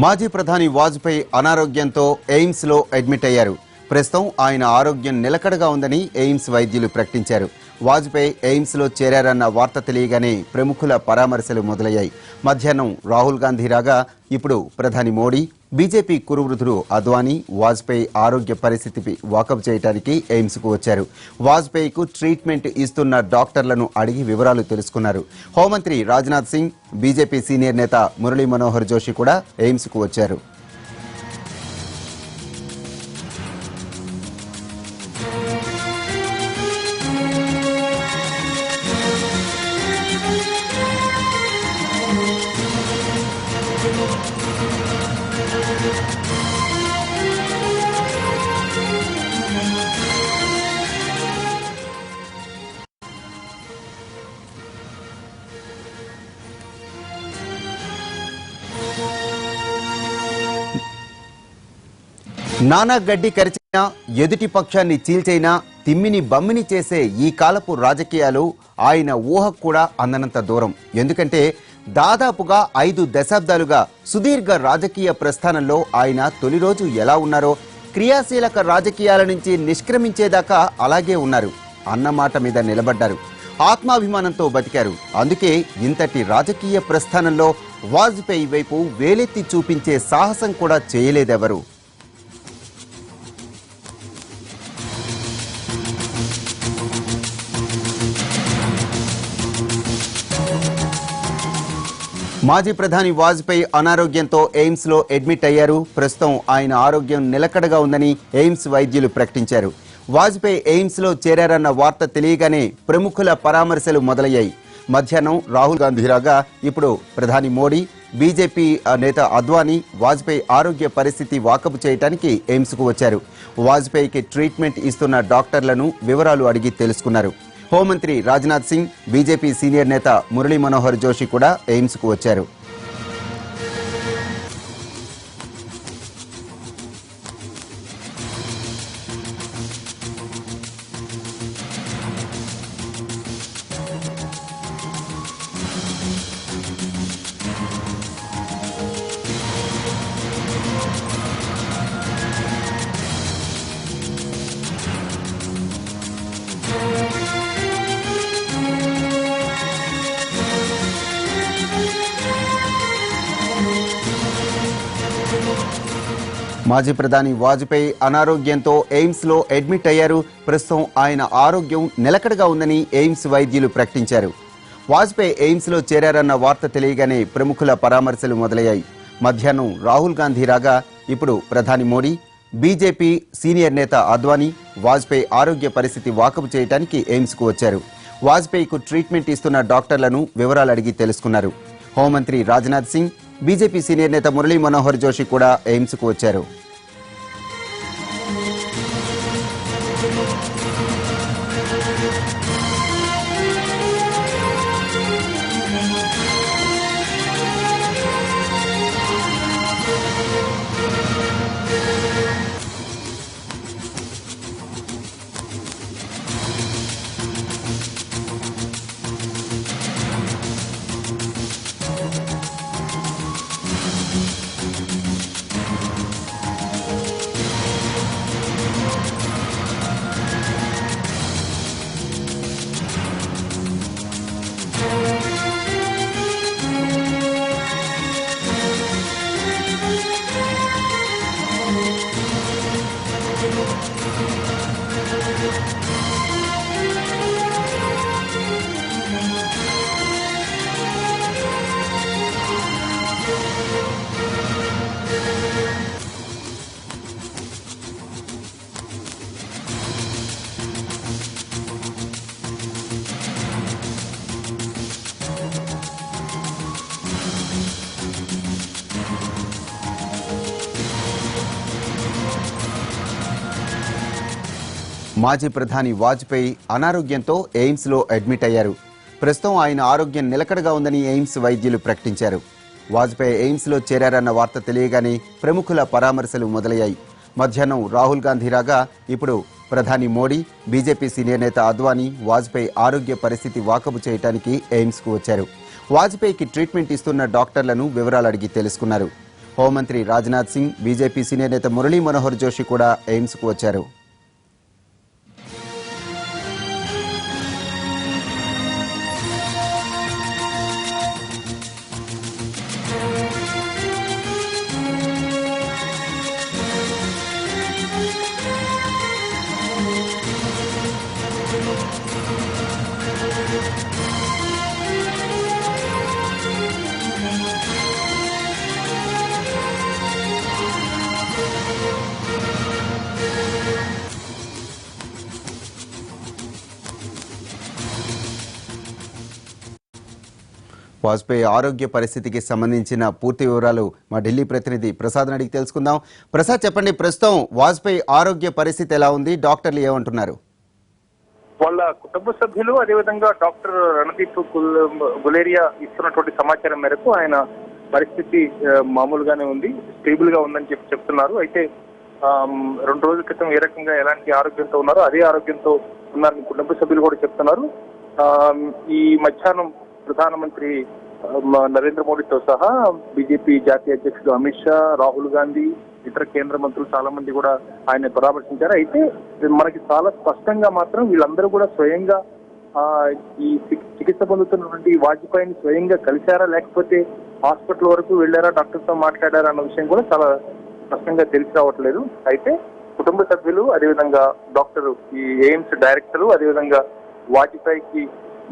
మాజీ ప్రధాని వాజ్పేయి అనారోగ్యంతో ఎయిమ్స్ లో అడ్మిట్ అయ్యారు. ప్రస్తుతం ఆయన ఆరోగ్యం నిలకడగా ఉందని ఎయిమ్స్ వైద్యులు ప్రకటించారు. వాజ్పేయి ఎయిమ్స్ లో చేరారన్న వార్త తెలియగానే ప్రముఖుల పరామర్శలు మొదలయ్యాయి. మధ్యాహ్నం రాహుల్ గాంధీ రాగా ఇప్పుడు ప్రధాని మోడీ, బీజేపీ కురువృద్ధుడు అద్వానీ వాజ్పేయి ఆరోగ్య పరిస్థితిపై వాకప్ చేయడానికి ఎయిమ్స్ కు వచ్చారు. వాజ్పేయికు ట్రీట్మెంట్ ఇస్తున్న డాక్టర్లను అడిగి వివరాలు తెలుసుకున్నారు. హోంమంత్రి రాజ్నాథ్ సింగ్, బీజేపీ సీనియర్ నేత మురళీ మనోహర్ జోషి కూడా ఎయిమ్స్ కు వచ్చారు. నానా గడ్డి కరిచినా, ఎదుటి పక్షాన్ని చీల్చైనా, తిమ్మిని బమ్మిని చేసే ఈ కాలపు రాజకీయాలు ఆయన ఊహకు కూడా అందనంత దూరం. ఎందుకంటే దాదాపుగా 5 దశాబ్దాలుగా సుదీర్ఘ రాజకీయ ప్రస్థానంలో ఆయన తొలి రోజు ఎలా ఉన్నారో, క్రియాశీలక రాజకీయాల నుంచి నిష్క్రమించేదాకా అలాగే ఉన్నారు. అన్నమాట మీద నిలబడ్డారు. ఆత్మాభిమానంతో బతికారు. అందుకే ఇంతటి రాజకీయ ప్రస్థానంలో వాజ్పేయి వైపు వేలెత్తి చూపించే సాహసం కూడా చేయలేదెవరు. మాజీ ప్రధాని వాజ్పేయి అనారోగ్యంతో ఎయిమ్స్ లో అడ్మిట్ అయ్యారు. ప్రస్తుతం ఆయన ఆరోగ్యం నిలకడగా ఉందని ఎయిమ్స్ వైద్యులు ప్రకటించారు. వాజ్పేయి ఎయిమ్స్ లో చేరారన్న వార్త తెలియగానే ప్రముఖుల పరామర్శలు మొదలయ్యాయి. మధ్యాహ్నం రాహుల్ గాంధీ రాగా ఇప్పుడు ప్రధాని మోడీ, బీజేపీ నేత అద్వానీ వాజ్పేయి ఆరోగ్య పరిస్థితి వాకపు చేయడానికి ఎయిమ్స్ కు వచ్చారు. వాజ్పేయికి ట్రీట్మెంట్ ఇస్తున్న డాక్టర్లను వివరాలు అడిగి తెలుసుకున్నారు. హోంమంత్రి రాజ్నాథ్ సింగ్, బీజేపీ సీనియర్ నేత మురళీ మనోహర్ జోషి కూడా ఎయిమ్స్ కు వచ్చారు. మాజీ ప్రధాని వాజ్పేయి అనారోగ్యంతో ఎయిమ్స్ లో అడ్మిట్ అయ్యారు. ప్రస్తుతం ఆయన ఆరోగ్యం నిలకడగా ఉందని ఎయిమ్స్ వైద్యులు ప్రకటించారు. వాజ్పేయి ఎయిమ్స్ లో చేరారన్న వార్త తెలియగానే ప్రముఖుల పరామర్శలు మొదలయ్యాయి. మధ్యాహ్నం రాహుల్ గాంధీ రాగా ఇప్పుడు ప్రధాని మోడీ, బీజేపీ సీనియర్ నేత అద్వానీ వాజ్పేయి ఆరోగ్య పరిస్థితి వాకపు చేయడానికి ఎయిమ్స్ కు వచ్చారు. వాజ్పేయికు ట్రీట్మెంట్ ఇస్తున్న డాక్టర్లను వివరాలు అడిగి తెలుసుకున్నారు. హోంమంత్రి రాజ్నాథ్ సింగ్, బీజేపీ సీనియర్ నేత మురళీ మనోహర్ జోషి కూడా ఎయిమ్స్ కు వచ్చారు. మాజీ ప్రధాని వాజ్పేయి అనారోగ్యంతో ఎయిమ్స్ లో అడ్మిట్ అయ్యారు. ప్రస్తుతం ఆయన ఆరోగ్యం నిలకడగా ఉందని ఎయిమ్స్ వైద్యులు ప్రకటించారు. వాజ్పేయి ఎయిమ్స్ లో చేరారన్న వార్త తెలియగానే ప్రముఖుల పరామర్శలు మొదలయ్యాయి. మధ్యాహ్నం రాహుల్ గాంధీ రాగా ఇప్పుడు ప్రధాని మోడీ, బీజేపీ సీనియర్ నేత అద్వానీ వాజ్పేయి ఆరోగ్య పరిస్థితి వాకబు చేయడానికి ఎయిమ్స్ కు వచ్చారు. వాజ్పేయికి ట్రీట్మెంట్ ఇస్తున్న డాక్టర్లను వివరాలు అడిగి తెలుసుకున్నారు. హోంమంత్రి రాజ్నాథ్ సింగ్, బీజేపీ సీనియర్ నేత మురళీ మనోహర్ జోషి కూడా ఎయిమ్స్కు వచ్చారు. వాజ్పేయి ఆరోగ్య పరిస్థితికి సంబంధించిన పూర్తి వివరాలు మా ఢిల్లీ ప్రతినిధి ప్రసాద్ అడిగి తెలుసుకుందాం. ప్రసాద్, చెప్పండి, ప్రస్తుతం వాజ్పేయి ఆరోగ్య పరిస్థితి ఎలా ఉంది? డాక్టర్లు ఏమంటున్నారు? వాళ్ళ కుటుంబ సభ్యులు అదేవిధంగా డాక్టర్ రణదీప్ గులేరియా ఇస్తున్నటువంటి సమాచారం మేరకు ఆయన పరిస్థితి మామూలుగానే ఉంది, స్టేబుల్ గా ఉందని చెప్తున్నారు. అయితే 2 రోజుల క్రితం ఏ రకంగా ఎలాంటి ఆరోగ్యంతో ఉన్నారో అదే ఆరోగ్యంతో ఉన్నారని కుటుంబ సభ్యులు కూడా చెప్తున్నారు. ఈ మధ్యాహ్నం ప్రధానమంత్రి నరేంద్ర మోడీతో సహా బీజేపీ జాతీయ అధ్యక్షుడు అమిత్ షా, రాహుల్ గాంధీ, ఇతర కేంద్ర మంత్రులు చాలా మంది కూడా ఆయన పరామర్శించారు. అయితే మనకి చాలా స్పష్టంగా మాత్రం వీళ్ళందరూ కూడా స్వయంగా ఈ చికిత్స పొందుతున్నటువంటి వాజ్పేయిని స్వయంగా కలిశారా, లేకపోతే హాస్పిటల్ వరకు వెళ్ళారా, డాక్టర్ తో మాట్లాడారా అన్న విషయం కూడా చాలా స్పష్టంగా తెలిసి రావట్లేదు. అయితే కుటుంబ సభ్యులు, అదేవిధంగా డాక్టర్, ఈ ఎయిమ్స్ డైరెక్టర్, అదేవిధంగా వాజ్పేయికి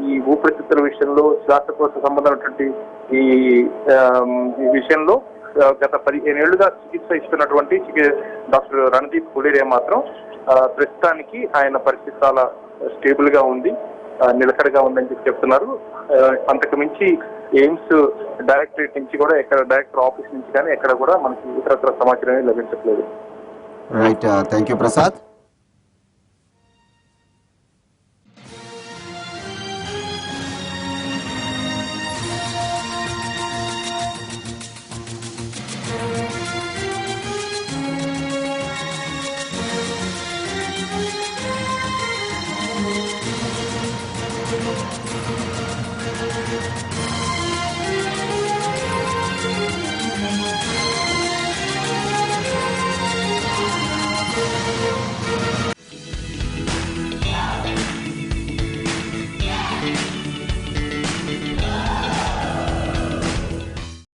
ఈ ఊపిరితిత్తుల విషయంలో, శ్వాసకోశ సంబంధమైనటువంటి ఈ విషయంలో గత 15 ఏళ్లుగా చికిత్స ఇస్తున్నటువంటి డాక్టర్ రణదీప్ గులేరియా మాత్రం ప్రస్తుతానికి ఆయన పరిస్థితి చాలా స్టేబుల్ గా ఉంది, నిలకడగా ఉందని చెప్తున్నారు. అంతకు మించి ఎయిమ్స్ డైరెక్టరేట్ నుంచి కూడా డైరెక్టర్ ఆఫీస్ నుంచి కానీ ఎక్కడ కూడా మనకి ఇతరత్ర సమాచారం లభించట్లేదు. Right, thank you Prasad.